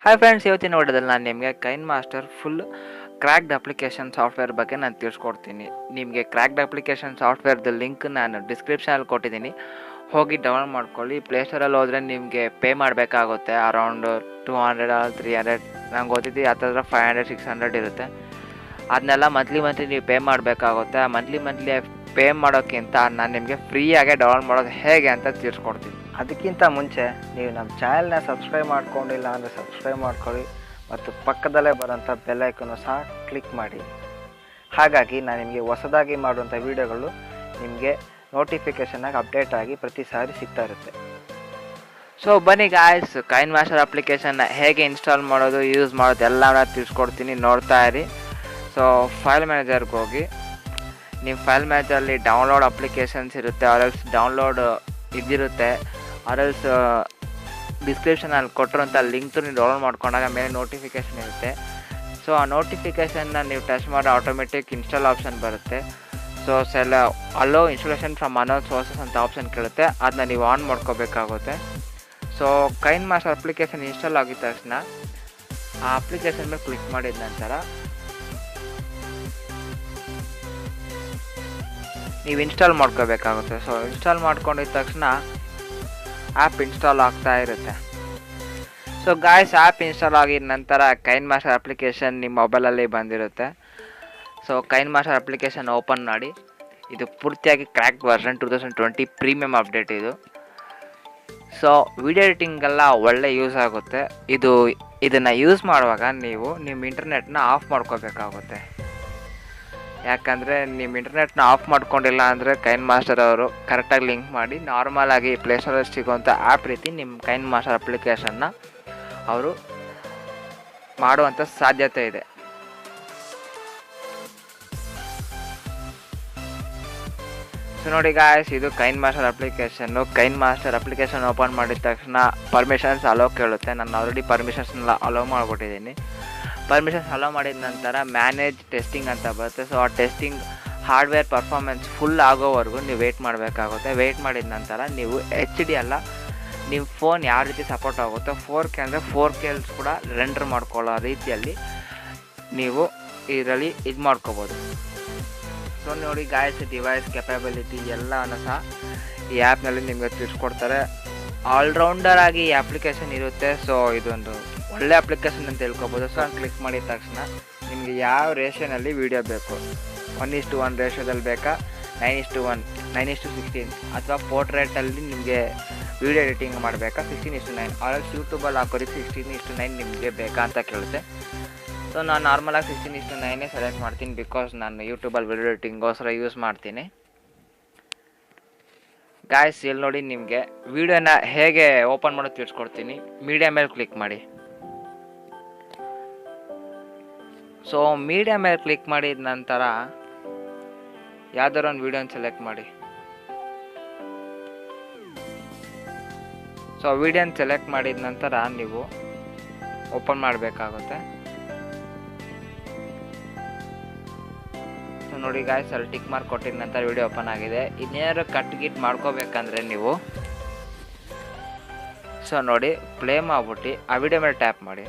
Hi friends, ಇವತ್ತಿನ ವಿಡಿಯೋದಲ್ಲಿ ನಾನು ನಿಮಗೆ KineMaster full cracked application software ಬಗ್ಗೆ ನಾನು ತಿಳಿಸ್ಕೊಡ್ತೀನಿ. ನಿಮಗೆ ಕ್ರ್ಯಾಕ್ಡ್ ಅಪ್ಲಿಕೇಶನ್ ಸಾಫ್ಟ್ವೇರ್ದು ಲಿಂಕ್ ನಾನು ಡಿಸ್ಕ್ರಿಪ್ಷನಲ್ಲಿ ಕೊಟ್ಟಿದ್ದೀನಿ, ಹೋಗಿ ಡೌನ್ಲೋಡ್ ಮಾಡ್ಕೊಳ್ಳಿ. ಪ್ಲೇಸ್ಟೋರಲ್ಲಿ ಹೋದರೆ ನಿಮಗೆ ಪೇ ಮಾಡಬೇಕಾಗುತ್ತೆ ಅರೌಂಡ್ 200 300, ನಂಗೆ ಗೊತ್ತಿದ್ದು ಆ ಥರ 500 600 ಇರುತ್ತೆ. ಅದನ್ನೆಲ್ಲ ಮಂತ್ಲಿ ನೀವು ಪೇ ಮಾಡಬೇಕಾಗುತ್ತೆ. ಆ ಮಂತ್ಲಿ ಪೇ ಮಾಡೋಕ್ಕಿಂತ ನಾನು ನಿಮಗೆ ಫ್ರೀಯಾಗೆ ಡೌನ್ಲೋಡ್ ಮಾಡೋದು ಹೇಗೆ ಅಂತ ತಿಳಿಸ್ಕೊಡ್ತೀನಿ. ಅದಕ್ಕಿಂತ ಮುಂಚೆ ನೀವು ನಮ್ಮ ಚಾನಲ್ನ ಸಬ್ಸ್ಕ್ರೈಬ್ ಮಾಡ್ಕೊಂಡಿಲ್ಲ ಅಂದರೆ ಸಬ್ಸ್ಕ್ರೈಬ್ ಮಾಡ್ಕೊಳ್ಳಿ ಮತ್ತು ಪಕ್ಕದಲ್ಲೇ ಬರೋಂಥ ಬೆಲ್ಲೈಕನ್ನು ಸಹ ಕ್ಲಿಕ್ ಮಾಡಿ. ಹಾಗಾಗಿ ನಾನು ನಿಮಗೆ ಹೊಸದಾಗಿ ಮಾಡುವಂಥ ವೀಡಿಯೋಗಳು ನಿಮಗೆ ನೋಟಿಫಿಕೇಷನ್ನಾಗಿ ಅಪ್ಡೇಟ್ ಆಗಿ ಪ್ರತಿ ಸಾರಿ ಸಿಗ್ತಾ ಇರುತ್ತೆ. ಸೊ ಬನ್ನಿ ಗಾಯ್ಸ್, ಕೈನ್ ಮಾಸ್ಟರ್ ಅಪ್ಲಿಕೇಶನ್ನ ಹೇಗೆ ಇನ್ಸ್ಟಾಲ್ ಮಾಡೋದು, ಯೂಸ್ ಮಾಡೋದು ಎಲ್ಲ ತಿಳಿಸ್ಕೊಡ್ತೀನಿ, ನೋಡ್ತಾ ಇರಿ. ಸೊ ಫೈಲ್ ಮ್ಯಾನೇಜರ್ಗೆ ಹೋಗಿ, ನಿಮ್ಮ ಫೈಲ್ ಮ್ಯಾನೇಜರಲ್ಲಿ ಡೌನ್ಲೋಡ್ ಅಪ್ಲಿಕೇಶನ್ಸ್ ಇರುತ್ತೆ, ಆರ್ಎಲ್ಸ್ ಡೌನ್ಲೋಡ್ ಇದಿರುತ್ತೆ, ಆರ್ಎಲ್ಸ್ ಡಿಸ್ಕ್ರಿಪ್ಷನಲ್ಲಿ ಕೊಟ್ಟಿರೋಂಥ ಲಿಂಕ್ ನೀವು ಡೌನ್ಲೋಡ್ ಮಾಡ್ಕೊಂಡಾಗ ಮೇಲೆ ನೋಟಿಫಿಕೇಷನ್ ಇರುತ್ತೆ. ಸೊ ಆ ನೋಟಿಫಿಕೇಷನ್ನ ನೀವು ಟಚ್ ಮಾಡಿ ಆಟೋಮೆಟಿಕ್ ಇನ್ಸ್ಟಾಲ್ ಆಪ್ಷನ್ ಬರುತ್ತೆ. So hello installation from unknown sources ಅಂತ ಆಪ್ಷನ್ ಕೇಳುತ್ತೆ, ಅದನ್ನ ನೀವು ಆನ್ ಮಾಡ್ಕೋಬೇಕಾಗುತ್ತೆ. ಸೊ ಕೈನ್ ಮಾಸ್ಟರ್ ಅಪ್ಲಿಕೇಶನ್ ಇನ್ಸ್ಟಾಲ್ ಆಗಿದ ತಕ್ಷಣ ಆ ಅಪ್ಲಿಕೇಶನ್ ಮೇಲೆ ಕ್ಲಿಕ್ ಮಾಡಿದ ನಂತರ ನೀವು ಇನ್ಸ್ಟಾಲ್ ಮಾಡ್ಕೋಬೇಕಾಗುತ್ತೆ. ಸೊ ಇನ್ಸ್ಟಾಲ್ ಮಾಡ್ಕೊಂಡಿದ ತಕ್ಷಣ ಆ್ಯಪ್ ಇನ್ಸ್ಟಾಲ್ ಆಗ್ತಾ ಇರುತ್ತೆ. ಸೊ ಗಾಯ್ಸ್, ಆ್ಯಪ್ ಇನ್ಸ್ಟಾಲ್ ಆಗಿದ ನಂತರ ಕೈನ್ ಮಾಸ್ಟರ್ ಅಪ್ಲಿಕೇಶನ್ ನಿಮ್ಮ ಮೊಬೈಲಲ್ಲಿ ಬಂದಿರುತ್ತೆ. ಸೊ ಕೈನ್ ಮಾಸ್ಟರ್ ಅಪ್ಲಿಕೇಶನ್ ಓಪನ್ ಮಾಡಿ. ಇದು ಪೂರ್ತಿಯಾಗಿ ಕ್ರ್ಯಾಕ್ಡ್ ವರ್ಷನ್ 2020 ಪ್ರೀಮಿಯಮ್ ಅಪ್ಡೇಟ್ ಇದು. ಸೊ ವಿಡಿಯೋ ಎಡಿಟಿಂಗೆಲ್ಲ ಒಳ್ಳೆ ಯೂಸ್ ಆಗುತ್ತೆ. ಇದನ್ನು ಯೂಸ್ ಮಾಡುವಾಗ ನೀವು ನಿಮ್ಮ ಇಂಟರ್ನೆಟ್ನ ಆಫ್ ಮಾಡ್ಕೋಬೇಕಾಗುತ್ತೆ. ಯಾಕಂದರೆ ನಿಮ್ಮ ಇಂಟರ್ನೆಟ್ನ ಆಫ್ ಮಾಡ್ಕೊಂಡಿಲ್ಲ ಅಂದರೆ ಕೈನ್ ಮಾಸ್ಟರ್ ಅವರು ಕರೆಕ್ಟಾಗಿ ಲಿಂಕ್ ಮಾಡಿ ನಾರ್ಮಲಾಗಿ ಪ್ಲೇಸ್ಟೋರಲ್ಲಿ ಸಿಗೋಂಥ ಆ್ಯಪ್ ರೀತಿ ನಿಮ್ಮ ಕೈನ್ ಮಾಸ್ಟರ್ ಅಪ್ಲಿಕೇಶನ್ನ ಅವರು ಮಾಡುವಂಥ ಸಾಧ್ಯತೆ ಇದೆ. ಸೊ ನೋಡಿ ಗಾಯ್ಸ್, ಇದು ಕೈನ್ ಮಾಸ್ಟರ್ ಅಪ್ಲಿಕೇಶನ್ನು. ಕೈನ್ ಮಾಸ್ಟರ್ ಅಪ್ಲಿಕೇಶನ್ ಓಪನ್ ಮಾಡಿದ ತಕ್ಷಣ ಪರ್ಮಿಷನ್ಸ್ ಅಲೋ ಕೇಳುತ್ತೆ. ನಾನು ಆಲ್ರೆಡಿ ಪರ್ಮಿಷನ್ಸ್ನೆಲ್ಲ ಅಲೋ ಮಾಡಿಬಿಟ್ಟಿದ್ದೀನಿ. ಪರ್ಮಿಷನ್ಸ್ ಅಲೋ ಮಾಡಿದ ನಂತರ ಮ್ಯಾನೇಜ್ ಟೆಸ್ಟಿಂಗ್ ಅಂತ ಬರುತ್ತೆ. ಸೊ ಆ ಟೆಸ್ಟಿಂಗ್ ಹಾರ್ಡ್ವೇರ್ ಪರ್ಫಾರ್ಮೆನ್ಸ್ ಫುಲ್ ಆಗೋವರೆಗೂ ನೀವು ವೆಯ್ಟ್ ಮಾಡಬೇಕಾಗುತ್ತೆ. ವೆಯ್ಟ್ ಮಾಡಿದ ನಂತರ ನೀವು HD ಅಲ್ಲ, ನಿಮ್ಮ ಫೋನ್ ಯಾವ ರೀತಿ ಸಪೋರ್ಟ್ ಆಗುತ್ತೋ 4K ಅಂದರೆ 4K ಕೂಡ ರೆಂಡರ್ ಮಾಡ್ಕೊಳ್ಳೋ ರೀತಿಯಲ್ಲಿ ನೀವು ಇದರಲ್ಲಿ ಇದು ಮಾಡ್ಕೋಬೋದು. ಸೊ ನೋಡಿ ಗಾಯ್ಸ್, ಡಿವೈಸ್ ಕೆಪಬಿಲಿಟಿ ಎಲ್ಲನೂ ಸಹ ಈ ಆ್ಯಪ್ನಲ್ಲಿ ನಿಮಗೆ ತಿಳಿಸ್ಕೊಡ್ತಾರೆ. ಆಲ್ರೌಂಡರ್ ಆಗಿ ಈ ಅಪ್ಲಿಕೇಶನ್ ಇರುತ್ತೆ. ಸೊ ಇದೊಂದು ಒಳ್ಳೆ ಅಪ್ಲಿಕೇಶನ್ ಅಂತ ಹೇಳ್ಕೊಬೋದು. ಸೊ ಕ್ಲಿಕ್ ಮಾಡಿದ ತಕ್ಷಣ ನಿಮಗೆ ಯಾವ ರೇಷನಲ್ಲಿ ವೀಡಿಯೋ ಬೇಕು, 1:1 ರೇಷದಲ್ಲಿ ಬೇಕಾ, 9:1, 9:16 ಅಥವಾ ಪೋರ್ಟ್ರೇಟಲ್ಲಿ ನಿಮಗೆ ವೀಡಿಯೋ ಎಡಿಟಿಂಗ್ ಮಾಡಬೇಕಾ, 16:9 ಆಲ್ಸ್ ಯೂಟ್ಯೂಬಲ್ಲಿ ಹಾಕೋರಿಗೆ 16:9 ನಿಮಗೆ ಬೇಕಾ ಅಂತ ಕೇಳುತ್ತೆ. ಸೊ ನಾನು ನಾರ್ಮಲಾಗಿ 16:9 ಸೆಲೆಕ್ಟ್ ಮಾಡ್ತೀನಿ, ಬಿಕಾಸ್ ನಾನು ಯೂಟ್ಯೂಬಲ್ಲಿ ವೀಡಿಯೋ ಎಡಿಟಿಂಗೋಸ್ಕರ ಯೂಸ್ ಮಾಡ್ತೀನಿ. ಗಾಯ್ಸ್, ಇಲ್ಲಿ ನೋಡಿ ನಿಮಗೆ ವೀಡಿಯೋನ ಹೇಗೆ ಓಪನ್ ಮಾಡೋದು ತಿಳಿಸ್ಕೊಡ್ತೀನಿ. ಮೀಡಿಯಾ ಮೇಲೆ ಕ್ಲಿಕ್ ಮಾಡಿ. ಸೊ ಮೀಡಿಯಾ ಮೇಲೆ ಕ್ಲಿಕ್ ಮಾಡಿದ ನಂತರ ಯಾವ್ದಾರು ಒಂದು ವೀಡಿಯೋನ ಸೆಲೆಕ್ಟ್ ಮಾಡಿ. ಸೊ ವೀಡಿಯೋನ ಸೆಲೆಕ್ಟ್ ಮಾಡಿದ ನಂತರ ನೀವು ಓಪನ್ ಮಾಡಬೇಕಾಗುತ್ತೆ. ಸೊ ನೋಡಿ ಗಾಯ್ಸ್, ಅಲ್ಲಿ ಟಿಕ್ ಮಾರ್ಕ್ ಕೊಟ್ಟಿದ ನಂತರ ವೀಡಿಯೋ ಓಪನ್ ಆಗಿದೆ. ಇನ್ನೇನಾದ್ರು ಕಟ್ ಗಿಟ್ ಮಾಡ್ಕೋಬೇಕಂದ್ರೆ ನೀವು ಸೊ ನೋಡಿ ಪ್ಲೇ ಮಾಡ್ಬಿಟ್ಟು ಆ ವಿಡಿಯೋ ಮೇಲೆ ಟ್ಯಾಪ್ ಮಾಡಿ.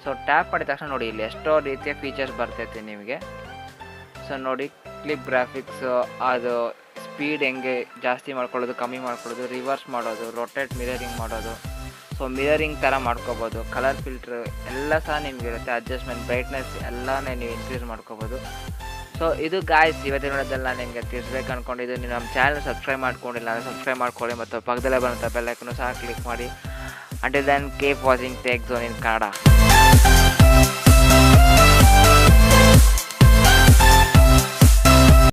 ಸೊ ಟ್ಯಾಪ್ ಮಾಡಿದ ತಕ್ಷಣ ನೋಡಿ ಇಲ್ಲಿ ಎಷ್ಟೋ ರೀತಿಯ ಫೀಚರ್ಸ್ ಬರ್ತೈತೆ ನಿಮಗೆ. ಸೊ ನೋಡಿ ಕ್ಲಿಪ್ ಗ್ರಾಫಿಕ್ಸು, ಅದು ಸ್ಪೀಡ್ ಹೆಂಗೆ ಜಾಸ್ತಿ ಮಾಡ್ಕೊಳ್ಳೋದು, ಕಮ್ಮಿ ಮಾಡ್ಕೊಳ್ಳೋದು, ರಿವರ್ಸ್ ಮಾಡೋದು, ರೊಟೇಟ್ ಮಿರರಿಂಗ್ ಮಾಡೋದು, ಸೊ ಮಿರರಿಂಗ್ ಥರ ಮಾಡ್ಕೋಬೋದು, ಕಲರ್ ಫಿಲ್ಟ್ರ್ ಎಲ್ಲ ಸಹ ನಿಮಗಿರುತ್ತೆ. ಅಡ್ಜಸ್ಟ್ಮೆಂಟ್, ಬ್ರೈಟ್ನೆಸ್ ಎಲ್ಲನೇ ನೀವು ಇನ್ಕ್ರೀಸ್ ಮಾಡ್ಕೋಬೋದು. ಸೊ ಇದು ಗಾಯ್ಸ್ ಇವತ್ತಿನ ವಿಡಿಯೋದಲ್ಲಿ ನಾನು ನಿಮಗೆ ತಿಳಿಸ್ಬೇಕು ಅಂದ್ಕೊಂಡಿದ್ದು. ನೀವು ನಮ್ಮ ಚಾನಲ್ ಸಬ್ಸ್ಕ್ರೈಬ್ ಮಾಡ್ಕೊಂಡಿಲ್ಲ ಅಂದರೆ ಸಬ್ಸ್ಕ್ರೈಬ್ ಮಾಡ್ಕೊಳ್ಳಿ ಮತ್ತು ಪಕ್ಕದಲ್ಲೇ ಬರುವಂಥ ಬೆಲ್ ಐಕನ್ನು ಸಹ ಕ್ಲಿಕ್ ಮಾಡಿ. Until then, keep watching Tech Zone in Kannada.